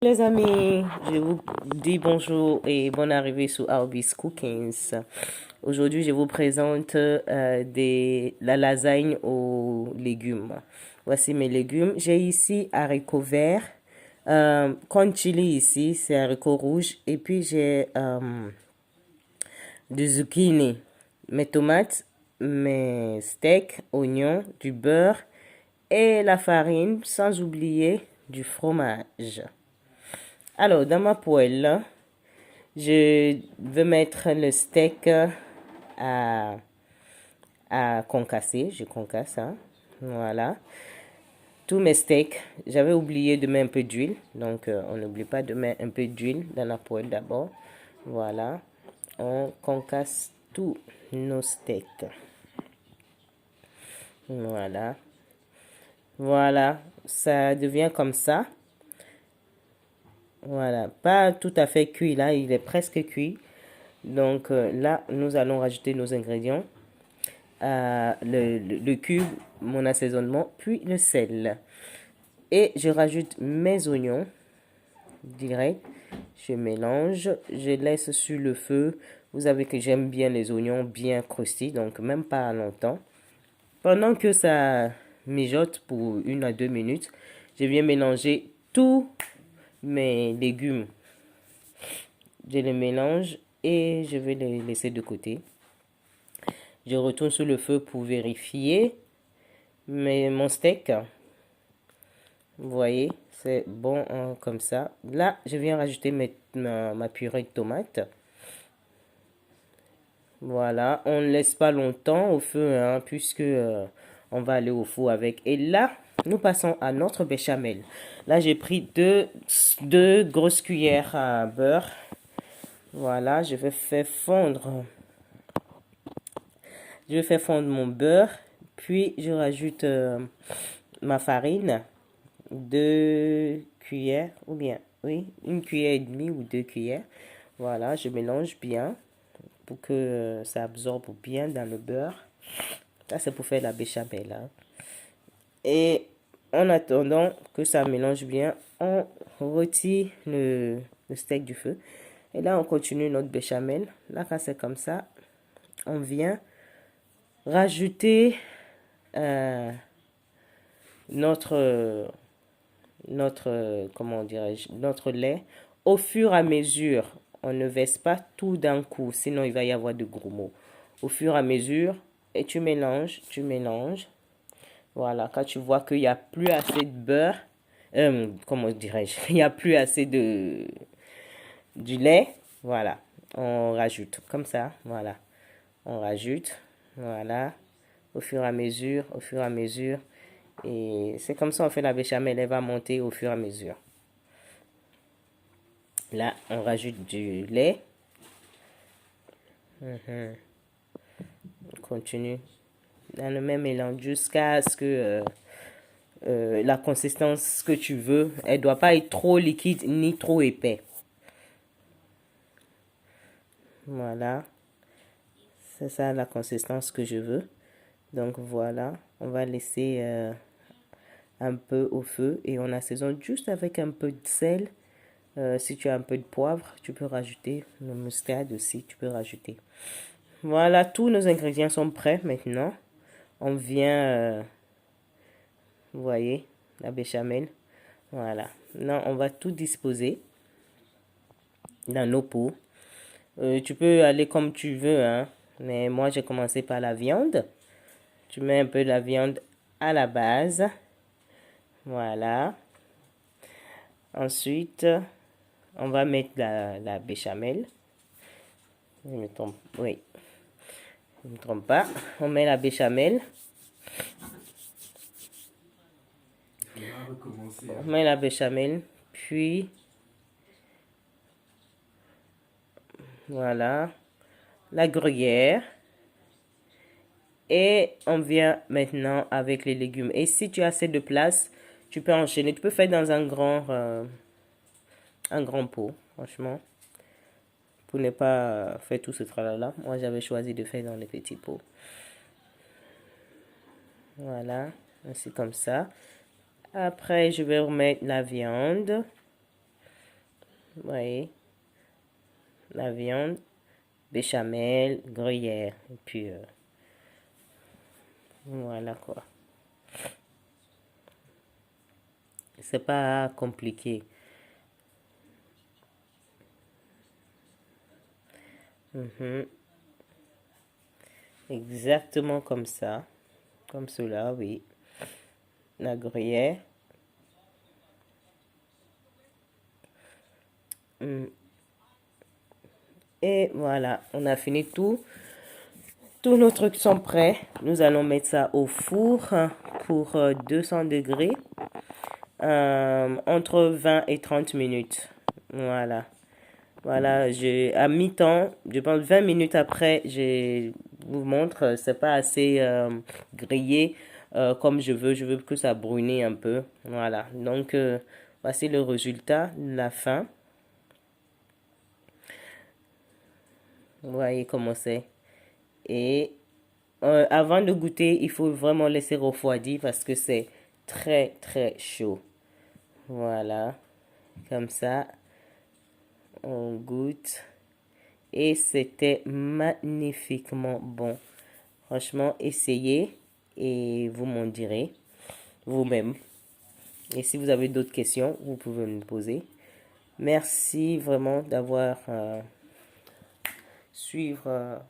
Les amis, je vous dis bonjour et bonne arrivée sur Arbis Cookings. Aujourd'hui, je vous présente la lasagne aux légumes. Voici mes légumes. J'ai ici haricots verts, corn chili ici, c'est haricots rouges. Et puis j'ai du zucchini, mes tomates, mes steaks, oignons, du beurre et la farine, sans oublier du fromage. Alors, dans ma poêle, je vais mettre le steak à, à concasser. Je concasse, hein. Voilà. Tous mes steaks, j'avais oublié de mettre un peu d'huile. Donc, on n'oublie pas de mettre un peu d'huile dans la poêle d'abord. Voilà. On concasse tous nos steaks. Voilà. Voilà. Ça devient comme ça. Voilà, pas tout à fait cuit là, il est presque cuit. Donc là, nous allons rajouter nos ingrédients, le cube, mon assaisonnement, puis le sel. Et je rajoute mes oignons direct. Je mélange, je laisse sur le feu. Vous savez que j'aime bien les oignons bien croustis, donc même pas longtemps. Pendant que ça mijote pour 1 à 2 minutes, je viens mélanger tous mes légumes. Je les mélange et je vais les laisser de côté. Je retourne sur le feu pour vérifier mon steak. Vous voyez, c'est bon hein, comme ça. Là, je viens rajouter ma purée de tomates. Voilà, on ne laisse pas longtemps au feu hein, puisque on va aller au four avec. Et là, nous passons à notre béchamel. Là, j'ai pris deux grosses cuillères à beurre. Voilà, je vais faire fondre mon beurre, puis je rajoute ma farine, 2 cuillères, ou bien, oui, 1 cuillère et demie ou 2 cuillères. Voilà, je mélange bien pour que ça absorbe bien dans le beurre. Ça, c'est pour faire la béchamel. Hein. Et en attendant que ça mélange bien, on retire le steak du feu. Et là, on continue notre béchamel. Là, quand c'est comme ça, on vient rajouter notre, comment dirais-je, notre lait au fur et à mesure. On ne verse pas tout d'un coup, sinon il va y avoir de gros mots. Au fur et à mesure, et tu mélanges, tu mélanges. Voilà, quand tu vois qu'il n'y a plus assez de beurre, comment dirais-je, il n'y a plus assez du lait, voilà, on rajoute comme ça, voilà, on rajoute, voilà, au fur et à mesure, au fur et à mesure. Et c'est comme ça on fait la béchamel, elle va monter au fur et à mesure. Là, on rajoute du lait. On continue dans le même mélange jusqu'à ce que la consistance que tu veux, elle ne doit pas être trop liquide ni trop épais. Voilà, c'est ça la consistance que je veux. Donc voilà, on va laisser un peu au feu et on assaisonne juste avec un peu de sel. Si tu as un peu de poivre, tu peux rajouter. Le muscade aussi, tu peux rajouter. Voilà, tous nos ingrédients sont prêts maintenant. On vient, vous voyez, la béchamel. Voilà. Maintenant, on va tout disposer dans nos pots. Tu peux aller comme tu veux, hein. Mais moi, j'ai commencé par la viande. Tu mets un peu de la viande à la base. Voilà. Ensuite, on va mettre la béchamel. Je me trompe. Oui. Je ne me trompe pas. On met la béchamel. On met la béchamel. Puis, voilà. La gruyère. Et on vient maintenant avec les légumes. Et si tu as assez de place, tu peux enchaîner. Tu peux faire dans un grand pot, franchement. Pour ne pas faire tout ce travail-là. Moi, j'avais choisi de faire dans les petits pots. Voilà, ainsi comme ça. Après, je vais remettre la viande. Vous voyez, la viande, béchamel, gruyère. Et puis, voilà quoi. C'est pas compliqué. Mhm. Exactement comme ça. Comme cela, oui. La gruyère. Mm. Et voilà, on a fini tout. Tous nos trucs sont prêts. Nous allons mettre ça au four pour 200 degrés. Entre 20 et 30 minutes. Voilà. Voilà, à mi-temps, je pense 20 minutes après, je vous montre, c'est pas assez grillé comme je veux. Je veux que ça brûle un peu. Voilà. Donc, voici le résultat, la fin. Vous voyez comment c'est. Et avant de goûter, il faut vraiment laisser refroidir parce que c'est très, très chaud. Voilà. Comme ça, on goûte. Et c'était magnifiquement bon. Franchement, essayez et vous m'en direz vous-même. Et si vous avez d'autres questions, vous pouvez me poser. Merci vraiment d'avoir suivre